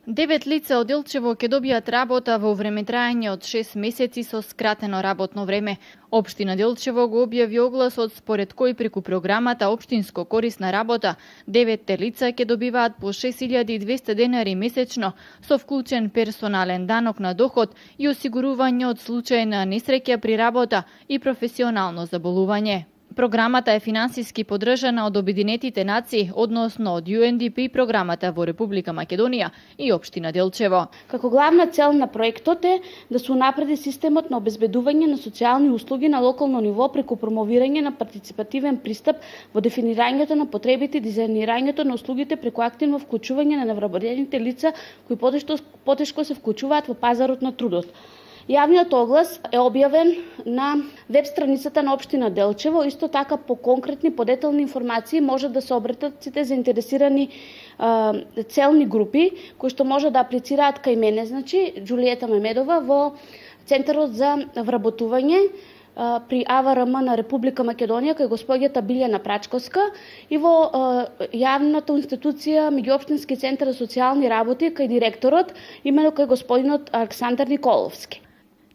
9 лица од Делчево ќе добијат работа во времетраење од 6 месеци со скратено работно време. Општина Делчево го објави огласот според кој преку програмата Општинско корисна работа 9 лица ќе добиваат по 6200 денари месечно со вклучен персонален данок на доход и осигурување од случај на несреќа при работа и професионално заболување. Програмата е финансиски поддржана од Обединетите нации, односно од UNDP програмата во Република Македонија и Општина Делчево. Како главна цел на проектот е да се унапреди системот на обезбедување на социјални услуги на локално ниво преку промовирање на партиципативен пристап во дефинирањето на потребите и дизајнирањето на услугите преку активно вклучување на невработените лица кои потешко се вклучуваат во пазарот на трудот. Јавниот оглас е објавен на веб страницата на Општина Делчево. Исто така по конкретни, подетални информации може да се обратат сите заинтересирани целни групи кои што може да аплицираат кај мене, значи Џулиета Мемедова во Центарот за вработување при АВРМ на Република Македонија кај господјата Билјана Прачковска и во јавната институција Меѓуопштински центар за социјални работи кај директорот, имено кај господинот Александар Николовски.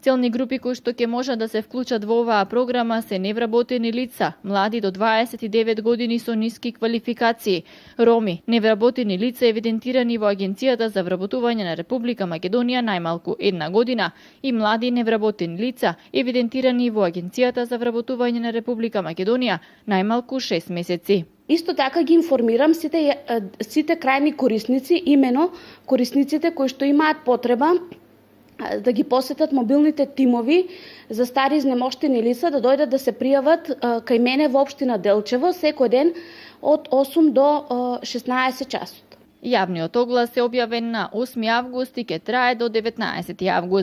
Целни групи кои што ќе можат да се вклучат во оваа програма се невработени лица, млади до 29 години со ниски квалификации, роми, невработени лица евидентирани во Агенцијата за вработување на Република Македонија најмалку 1 година и млади невработени лица евидентирани во Агенцијата за вработување на Република Македонија најмалку 6 месеци. Исто така ги информирам сите крајни корисници, имено корисниците кои што имаат потреба да ги посетат мобилните тимови за стари изнемоштени лица, да дојдат да се пријават кај мене во Општина Делчево секој ден од 8 до 16 часот. Јавниот оглас е објавен на 8 август и ќе трае до 19 август.